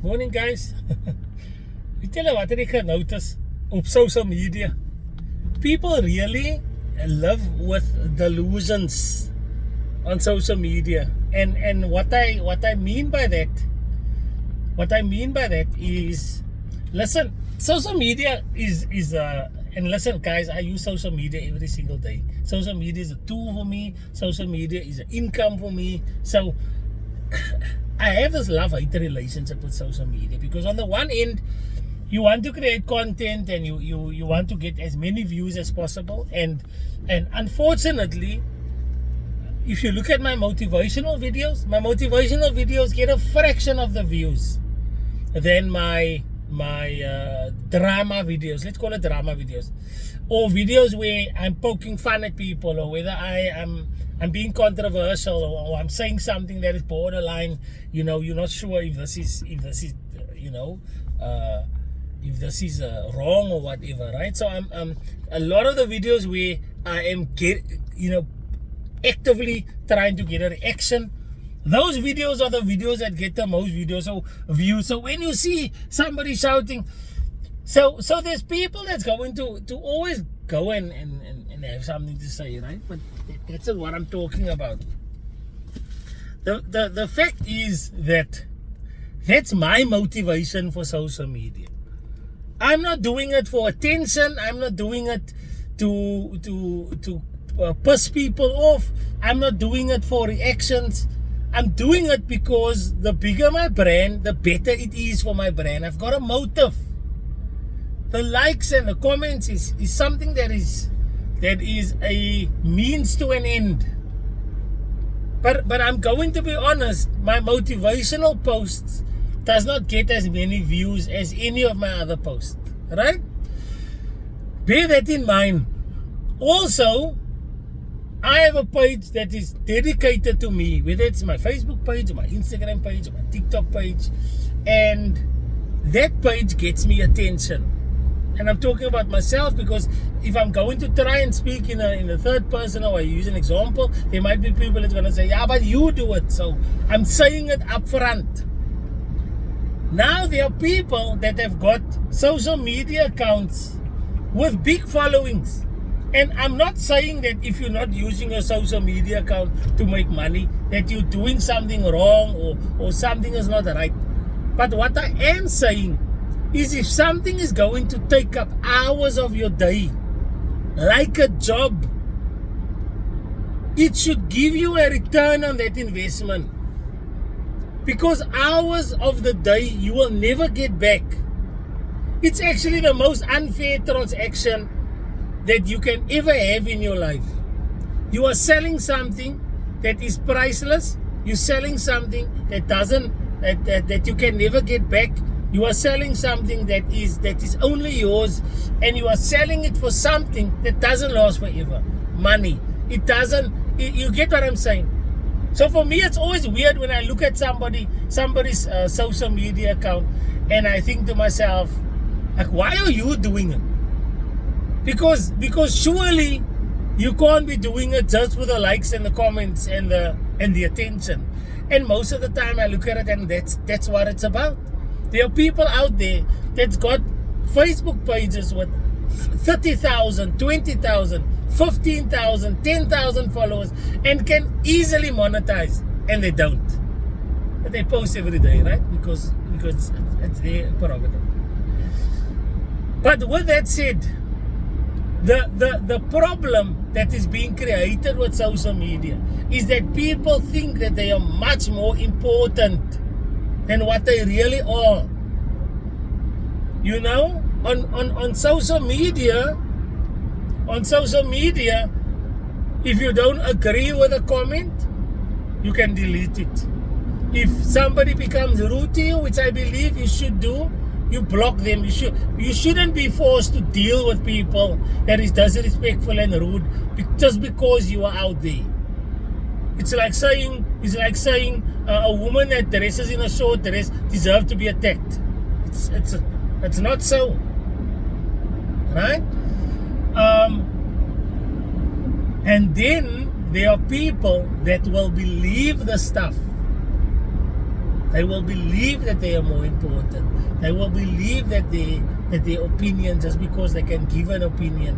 Morning guys. Weet julle wat het ek genotice op social media? People really live with delusions on social media. And what I mean by that is, listen, social media is and listen guys, I use social media every single day. Social media is a tool for me. Social media is an income for me. So I have this love-hate relationship with social media, because on the one end, you want to create content and you want to get as many views as possible, and unfortunately, if you look at my motivational videos get a fraction of the views than my drama videos. Let's call it drama videos, or videos where I'm poking fun at people, or whether I'm being controversial, or I'm saying something that is borderline. You're not sure if this is wrong or whatever, right? So I'm a lot of the videos where I am actively trying to get a reaction. Those videos are the videos that get the most views. So when you see somebody shouting, so there's people that's going to always go and have something to say, right? But that's not what I'm talking about. The fact is that that's my motivation for social media. I'm not doing it for attention. I'm not doing it to piss people off. I'm not doing it for reactions. I'm doing it because the bigger my brand, the better it is for my brand. I've got a motive. The likes and the comments is something that is a means to an end. But I'm going to be honest, my motivational posts does not get as many views as any of my other posts, right? Bear that in mind. Also, I have a page that is dedicated to me, whether it's my Facebook page or my Instagram page or my TikTok page, and that page gets me attention. And I'm talking about myself, because if I'm going to try and speak in a third person, or I use an example, there might be people that's going to say, yeah, but you do it. So I'm saying it up front. Now there are people that have got social media accounts with big followings. And I'm not saying that if you're not using your social media account to make money, that you're doing something wrong or something is not right. But what I am saying is, if something is going to take up hours of your day, like a job, it should give you a return on that investment. Because hours of the day you will never get back. It's actually the most unfair transaction that you can ever have in your life. You are selling something that is priceless. You're selling something that you can never get back. You are selling something that is only yours, and you are selling it for something that doesn't last forever. Money. It doesn't. You get what I'm saying? So for me, it's always weird when I look at somebody's social media account, and I think to myself, like, why are you doing it? Because surely you can't be doing it just for the likes and the comments and the attention. And most of the time I look at it, and that's what it's about. There are people out there that's got Facebook pages with 30,000, 20,000, 15,000, 10,000 followers, and can easily monetize, and they don't. But they post every day, right? Because it's their prerogative. But with that said, the problem that is being created with social media is that people think that they are much more important than what they really are. On social media, if you don't agree with a comment, you can delete it. If somebody becomes rude to you, which I believe you should do, you block them. You shouldn't be forced to deal with people that is disrespectful and rude just because you are out there. It's like saying a woman that dresses in a short dress deserves to be attacked. It's not so, right? And then there are people that will believe the stuff They will believe that they are more important. They will believe that their opinion, just because they can give an opinion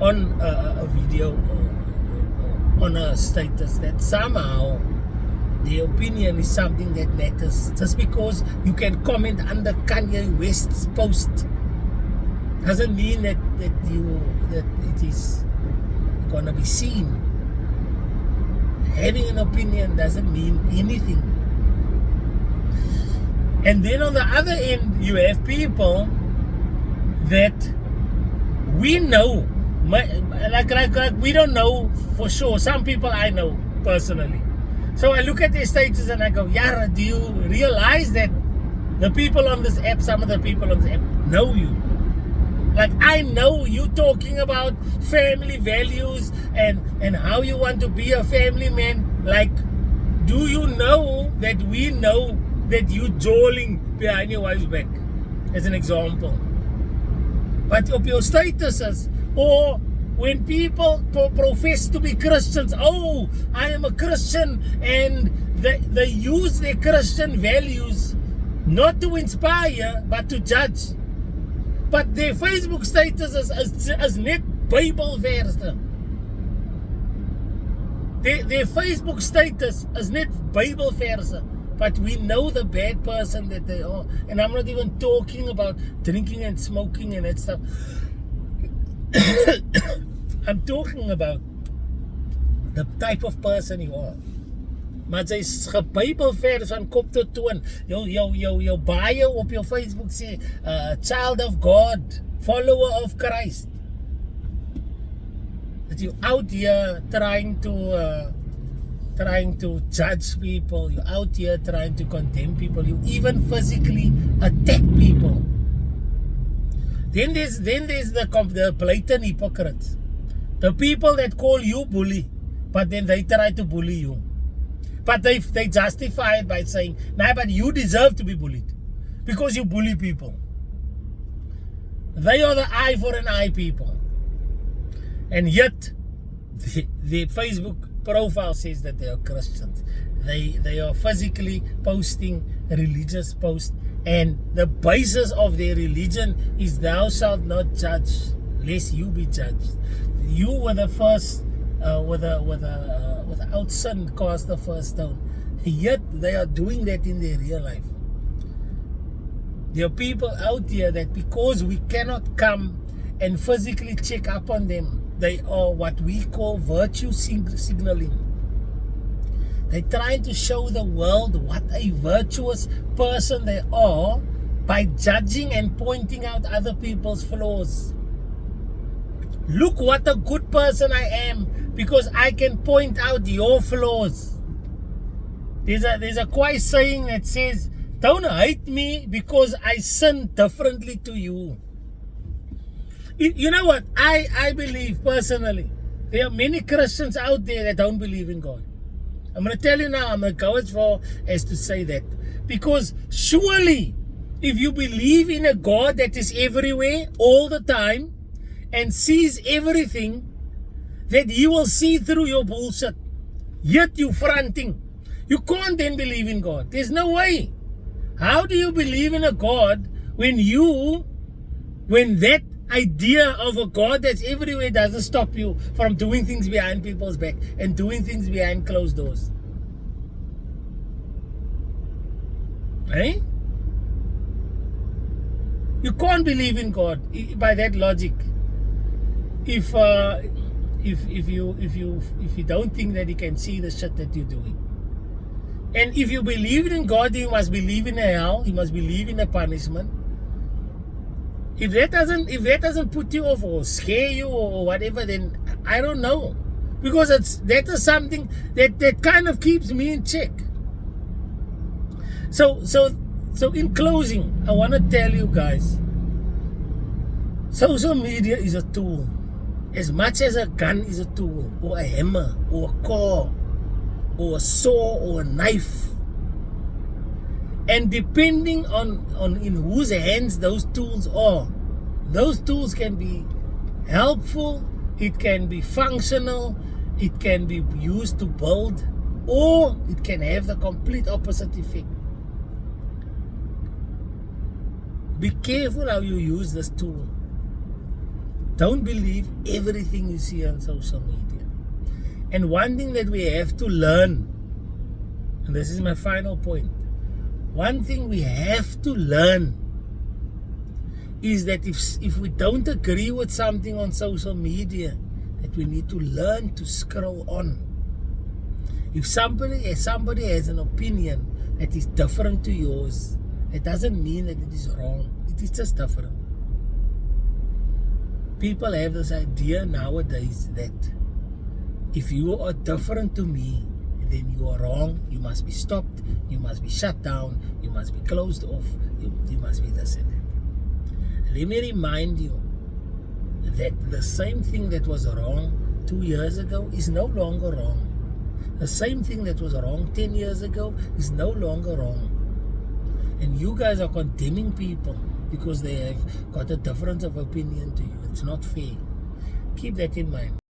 on a video or on a status, that somehow the opinion is something that matters. Just because you can comment under Kanye West's post doesn't mean that it is gonna be seen. Having an opinion doesn't mean anything. And then on the other end, you have people that we know, like we don't know for sure. Some people I know personally. So I look at their status and I go, Yara, do you realize that the people on this app, some of the people on this app know you? Like, I know you talking about family values and how you want to be a family man. Like, do you know that we know that you jawling behind your wife's back, as an example? But of your statuses, or when people profess to be Christians, oh, I am a Christian, and they use their Christian values not to inspire, but to judge. But their Facebook status is net Bible verse. Their Facebook status is net Bible verse. But we know the bad person that they are. And I'm not even talking about drinking and smoking and that stuff. I'm talking about the type of person you are. Maar sy is gebybelvers van kop tot toon. Jou bio op jou Facebook sê, child of God, follower of Christ. That you out here trying to judge people. You're out here trying to condemn people. You even physically attack people. Then there's the blatant hypocrites. The people that call you bully, but then they try to bully you. But they justify it by saying, nah, but you deserve to be bullied because you bully people. They are the eye for an eye people. And yet, the Facebook profile says that they are Christians. They are physically posting religious posts, and the basis of their religion is thou shalt not judge lest you be judged. You were the first without sin cast the first stone. Yet they are doing that in their real life. There are people out here that because we cannot come and physically check up on them, they are what we call virtue signaling. They're trying to show the world what a virtuous person they are by judging and pointing out other people's flaws. Look what a good person I am because I can point out your flaws. There's a quiet saying that says, don't hate me because I sin differently to you. You know what? I believe personally, there are many Christians out there that don't believe in God. I'm going to tell you now, I'm going to go as far as to say that. Because surely, if you believe in a God that is everywhere, all the time, and sees everything, that He will see through your bullshit. Yet you fronting. You can't then believe in God. There's no way. How do you believe in a God when that idea of a God that's everywhere doesn't stop you from doing things behind people's back and doing things behind closed doors? Eh? You can't believe in God by that logic. If you don't think that He can see the shit that you're doing. And if you believe in God, you must believe in a hell, you must believe in a punishment. If that doesn't put you off or scare you or whatever, then I don't know. Because that is something that kind of keeps me in check. So in closing, I want to tell you guys, social media is a tool. As much as a gun is a tool, or a hammer, or a car, or a saw, or a knife. And depending on in whose hands those tools are, those tools can be helpful, it can be functional, it can be used to build, or it can have the complete opposite effect. Be careful how you use this tool. Don't believe everything you see on social media. And one thing that we have to learn, and this is my final point, one thing we have to learn is that if we don't agree with something on social media, that we need to learn to scroll on. If somebody has an opinion that is different to yours, it doesn't mean that it is wrong. It is just different. People have this idea nowadays that if you are different to me, then you are wrong. You must be stopped. You must be shut down. You must be closed off. You must be this and that. Let me remind you that the same thing that was wrong 2 years ago is no longer wrong. The same thing that was wrong 10 years ago is no longer wrong. And you guys are condemning people because they have got a difference of opinion to you. It's not fair. Keep that in mind.